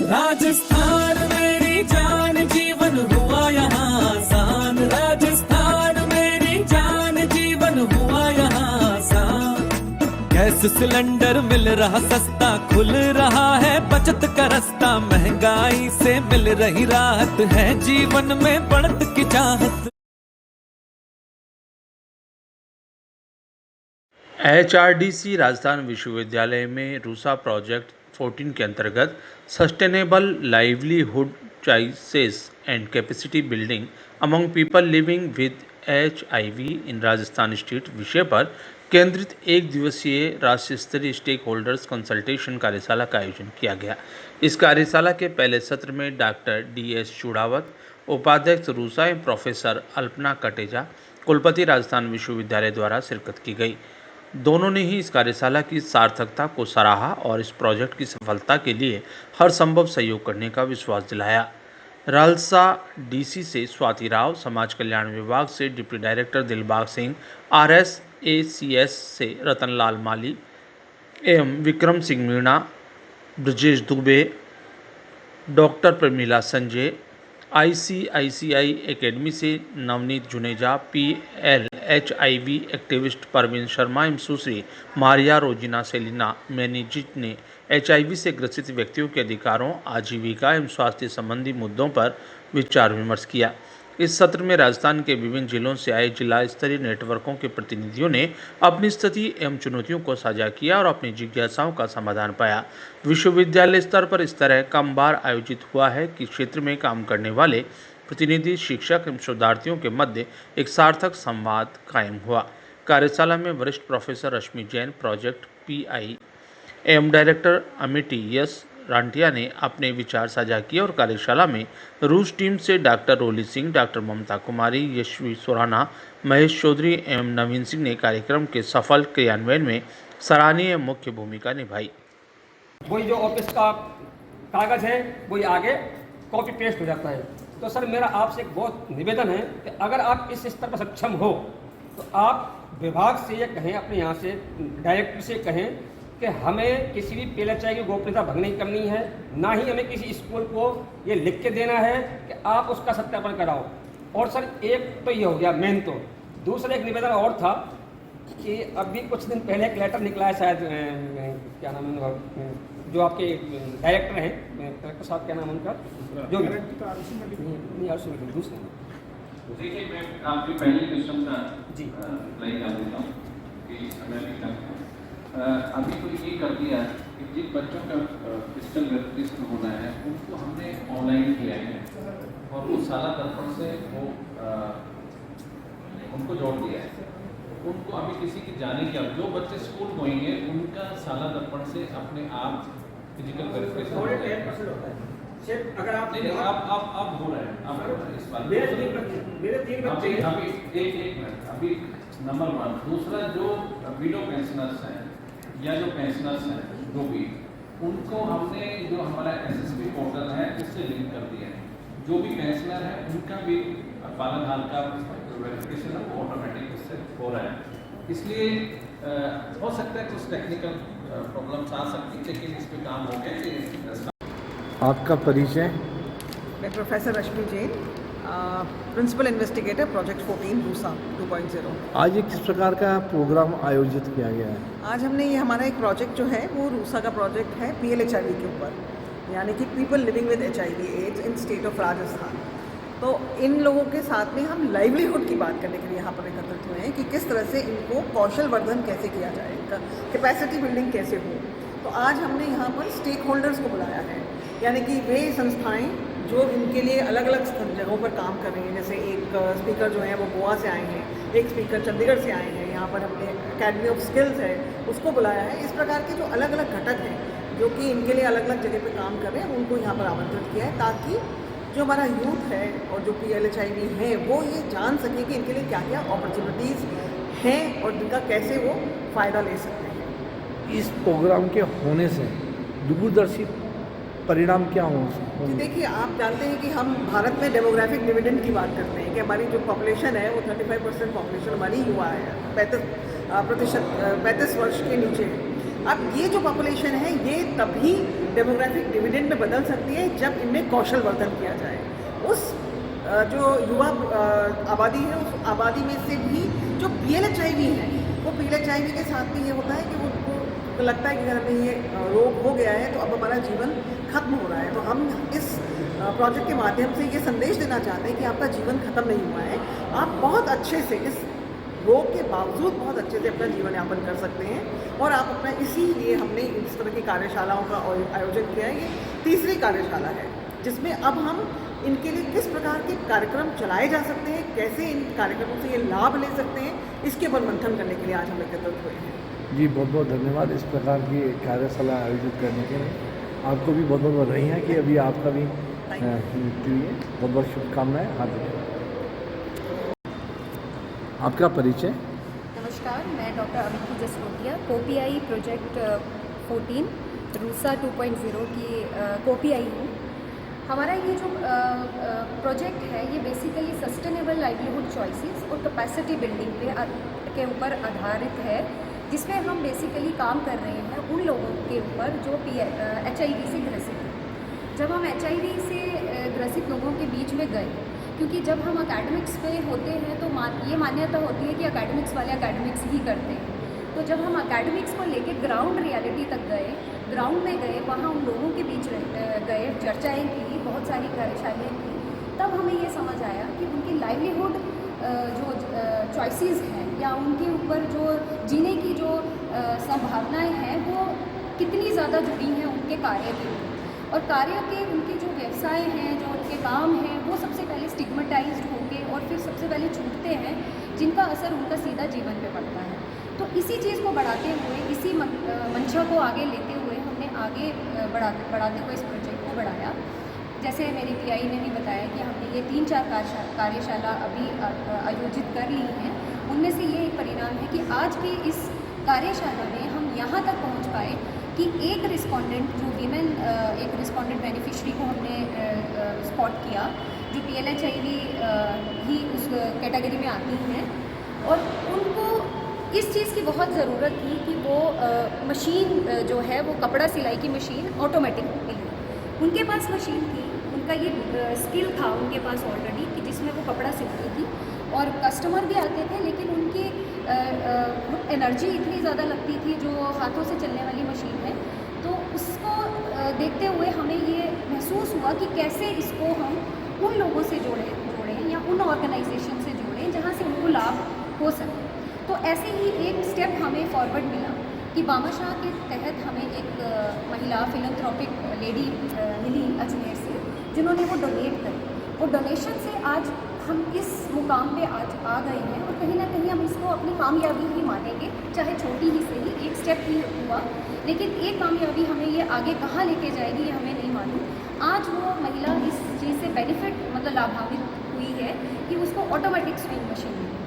राजस्थान मेरी जान जीवन हुआ यहाँ आसान, राजस्थान मेरी जान जीवन हुआ यहाँ आसान। गैस सिलेंडर मिल रहा सस्ता, खुल रहा है बचत का रास्ता, महंगाई से मिल रही राहत, है जीवन में बढ़त की चाहत। HRDC राजस्थान विश्वविद्यालय में रूसा प्रोजेक्ट 14 के अंतर्गत sustainable livelihood choices and capacity building among people living with HIV in Rajasthan state विषय पर केंद्रित एक दिवसीय राष्ट्रीय स्तरीय स्टेक होल्डर्स कंसल्टेशन कार्यशाला का आयोजन किया गया। इस कार्यशाला के पहले सत्र में डॉक्टर DS चूड़ावत, उपाध्यक्ष रूसा एवं प्रोफेसर अल्पना कटेजा, कुलपति राजस्थान विश्वविद्यालय द्वारा शिरकत की गई। दोनों ने ही इस कार्यशाला की सार्थकता को सराहा और इस प्रोजेक्ट की सफलता के लिए हर संभव सहयोग करने का विश्वास दिलाया। रालसा DC से स्वाति राव, समाज कल्याण विभाग से deputy director Dilbag Singh, RSACS से रतनलाल माली एवं Vikram Singh Meena, Brajesh Dubey, doctor Pramila Sanjay, ICICI academy से नवनीत जुनेजा, PLHIV एक्टिविस्ट परवीन शर्मा एवं सुश्री मारिया रोजिना सेलिना मैनेजिट ने HIV से ग्रसित व्यक्तियों के अधिकारों, आजीविका एवं स्वास्थ्य संबंधी मुद्दों पर विचार विमर्श किया। इस सत्र में राजस्थान के विभिन्न जिलों से आए जिला स्तरीय नेटवर्कों के प्रतिनिधियों ने अपनी स्थिति एवं चुनौतियों को साझा किया और अपनी जिज्ञासाओं का समाधान पाया। विश्वविद्यालय स्तर पर इस तरह कम बार आयोजित हुआ है कि क्षेत्र में काम करने वाले प्रतिनिधि, शिक्षक एवं शोधार्थियों के मध्य एक सार्थक संवाद कायम हुआ। कार्यशाला में वरिष्ठ professor Rashmi Jain, project PI एवं डायरेक्टर अमिटी यस रांटिया ने अपने विचार साझा किए और कार्यशाला में रूस टीम से डॉक्टर रोली सिंह, डॉक्टर ममता कुमारी, यशवी सुराना, महेश चौधरी एवं नवीन सिंह ने कार्यक्रम के सफल क्रियान्वयन में सराहनीय मुख्य भूमिका निभाई। वही जो ऑफिस का कागज़ है वही आगे कॉपी पेस्ट हो जाता है। तो सर मेरा आपसे एक बहुत निवेदन है कि अगर आप इस स्तर पर सक्षम हो तो आप विभाग से ये कहें, अपने यहाँ से डायरेक्टर से कहें कि हमें किसी भी PLHI की गोपनीयता भंग नहीं करनी है, ना ही हमें किसी स्कूल को ये लिख के देना है कि आप उसका सत्यापन कराओ। और सर एक तो ये हो गया मेन। तो दूसरा एक निवेदन और था कि अभी कुछ दिन पहले एक लेटर निकला है, शायद क्या नाम है जो आपके डायरेक्टर हैं, डायरेक्टर साहब क्या नाम उनका, जो नहीं दूसरे। देखिए मैं आपकी पहली क्वेश्चन का जी रिप्लाई कर देता हूँ कि अभी तो ये कर दिया कि जिन बच्चों का फिजिकल रजिस्टर होना है उनको हमने ऑनलाइन किया है और उस साला दर्पण से वो उनको जोड़ दिया है। उनको अभी किसी की जाने की, जो बच्चे स्कूल गोएंगे उनका साला दर्पण से अपने आप फिजिकल वेरिफिकेशन होता है। अगर आप नहीं आप हो रहे हैं, आप इस बात मेरे 3 बच्चे एक मिनट। अभी नंबर 1। दूसरा, जो विडो पेंशनर्स हैं या जो पेंशनर्स हैं जो भी, उनको हमने जो हमारा SSB पोर्टल है उससे लिंक कर दिया है। जो भी पेंशनर है उनका भी पालनहार का वेरिफिकेशन है वो ऑटोमेटिक इससे हो रहा है। इसलिए हो सकता है कुछ टेक्निकल प्रॉब्लम्स आ सकती है, लेकिन इस पर काम हो गया। आपका परिचय? मैं professor Rashmi Jain, principal investigator, project 14 RUSA 2.0। आज ये किस प्रकार का प्रोग्राम आयोजित किया गया है? आज हमने ये हमारा एक प्रोजेक्ट जो है वो रूसा का प्रोजेक्ट है PLHIV के ऊपर, यानी कि people living with HIV AIDS in state of Rajasthan. तो इन लोगों के साथ में हम लाइवलीहुड की बात करने के लिए यहाँ पर एकत्रित हुए हैं कि किस तरह से इनको कौशल वर्धन कैसे किया जाए, इनका कैपेसिटी बिल्डिंग कैसे हो। तो आज हमने यहाँ पर स्टेक होल्डर्स को बुलाया है, यानी कि वे संस्थाएं जो इनके लिए अलग अलग जगहों पर काम कर रही हैं। जैसे एक स्पीकर जो हैं वो गोवा से आए हैं, एक स्पीकर चंडीगढ़ से आए हैं, यहाँ पर हमने अकेडमी ऑफ स्किल्स है उसको बुलाया है। इस प्रकार के जो अलग अलग घटक हैं जो कि इनके लिए अलग अलग जगह पर काम कर रहे हैं उनको यहाँ पर आमंत्रित किया है, ताकि जो हमारा यूथ है और जो PLHIV है वो ये जान सके कि इनके लिए क्या क्या अपॉर्चुनिटीज़ हैं और जिनका कैसे वो फ़ायदा ले सकते हैं। इस प्रोग्राम के होने से दूरदर्शी परिणाम क्या हो? जी देखिए, आप जानते हैं कि हम भारत में डेमोग्राफिक डिविडेंड की बात करते हैं कि हमारी जो पॉपुलेशन है वो 35% पॉपुलेशन हमारी युवा है, 35% 35 वर्ष के नीचे है। अब ये जो पॉपुलेशन है ये तभी डेमोग्राफिक डिविडेंड में बदल सकती है जब इनमें कौशल वर्धन किया जाए। उस जो युवा आबादी है उस आबादी में से भी जो PLHIV है वो PLHIV के साथ भी ये होता है कि उनको लगता है कि अगर हमें ये रोग हो गया है तो अब हमारा जीवन खत्म हो रहा है। तो हम इस प्रोजेक्ट के माध्यम से ये संदेश देना चाहते हैं कि आपका जीवन खत्म नहीं हुआ है, आप बहुत अच्छे से इस रोग के बावजूद बहुत अच्छे से अपना जीवन यापन कर सकते हैं। और आप अपना इसीलिए हमने इस तरह की कार्यशालाओं का आयोजन किया है। ये तीसरी कार्यशाला है जिसमें अब हम इनके लिए किस प्रकार के कार्यक्रम चलाए जा सकते हैं, कैसे इन कार्यक्रमों से ये लाभ ले सकते हैं, इसके ऊपर मंथन करने के लिए आज हम एकत्रित हुए हैं। जी बहुत बहुत धन्यवाद इस प्रकार की कार्यशाला आयोजित करने के लिए। आपको भी बहुत बहुत बधाई है कि अभी आपका भी मृत्यु हुई है। बहुत बहुत शुभकामनाएं। हार्दिक आपका परिचय। नमस्कार, मैं डॉक्टर अमित जसरोटिया कोपीआई प्रोजेक्ट 14 रूसा 2.0 की कोपीआई हूँ। हमारा ये जो प्रोजेक्ट है ये बेसिकली सस्टेनेबल लाइवलीहुड चॉइसेस और कैपेसिटी बिल्डिंग के ऊपर आधारित है, जिसमें हम बेसिकली काम कर रहे हैं उन लोगों के ऊपर जो HIV से ग्रसित हैं। जब हम HIV से ग्रसित लोगों के बीच में गए, क्योंकि जब हम एकेडमिक्स पे होते हैं तो ये मान्यता होती है कि एकेडमिक्स वाले एकेडमिक्स ही करते हैं। तो जब हम एकेडमिक्स को लेके ग्राउंड रियलिटी तक गए, ग्राउंड में गए, वहाँ उन लोगों के बीच गए, चर्चाएँ की, बहुत सारी कार्यशालाएँ की, तब हमें ये समझ आया कि उनकी लाइवलीहुड जो चॉइसेस हैं या उनके ऊपर जो जीने की जो संभावनाएं हैं वो कितनी ज़्यादा जुड़ी हैं उनके कार्य के ऊपर। और कार्य के उनके जो व्यवसाय हैं, जो उनके काम हैं, वो सबसे पहले स्टिग्मेटाइज्ड होके और फिर सबसे पहले छूटते हैं, जिनका असर उनका सीधा जीवन पे पड़ता है। तो इसी चीज़ को बढ़ाते हुए, इसी मंशा को आगे लेते हुए हमने आगे बढ़ाते हुए इस प्रोजेक्ट को बढ़ाया। जैसे मेरी PI ने भी बताया कि हमने ये 3-4 कार्यशाला अभी आयोजित कर ली हैं। उनमें से ये एक परिणाम है कि आज की इस कार्यशाला में हम यहाँ तक पहुँच पाए कि एक रिस्पॉन्डेंट जो वीमेन एक रिस्पॉन्डेंट बेनिफिशरी को हमने स्पॉट किया जो PLHIV ही उस कैटेगरी में आती हैं, और उनको इस चीज़ की बहुत ज़रूरत थी कि वो मशीन जो है वो कपड़ा सिलाई की मशीन ऑटोमेटिक मिली। उनके पास मशीन थी, उनका ये स्किल था उनके पास ऑलरेडी कि जिसमें वो कपड़ा सिलती थी, और कस्टमर भी आते थे, लेकिन उनकी एनर्जी इतनी ज़्यादा लगती थी जो हाथों से चलने वाली मशीन है। तो उसको देखते हुए हमें ये महसूस हुआ कि कैसे इसको हम उन लोगों से जोड़ें या उन ऑर्गेनाइजेशन से जोड़ें जहाँ से उनको लाभ हो सके। तो ऐसे ही एक स्टेप हमें फॉरवर्ड मिला कि भामाशाह के तहत हमें एक महिला फिलैंथ्रोपिक लेडी मिली अजमेर से, जिन्होंने वो डोनेट करी। वो डोनेशन से आज हम इस मुकाम पे आज आ गए हैं, और कहीं ना कहीं हम इसको अपनी कामयाबी ही मानेंगे, चाहे छोटी ही सही, एक स्टेप ही हुआ, लेकिन एक कामयाबी हमें ये आगे कहाँ लेके जाएगी ये हमें नहीं मालूम। आज वो महिला इस चीज़ से बेनिफिट मतलब लाभान्वित हुई है कि उसको ऑटोमेटिक स्विंग मशीन मिली।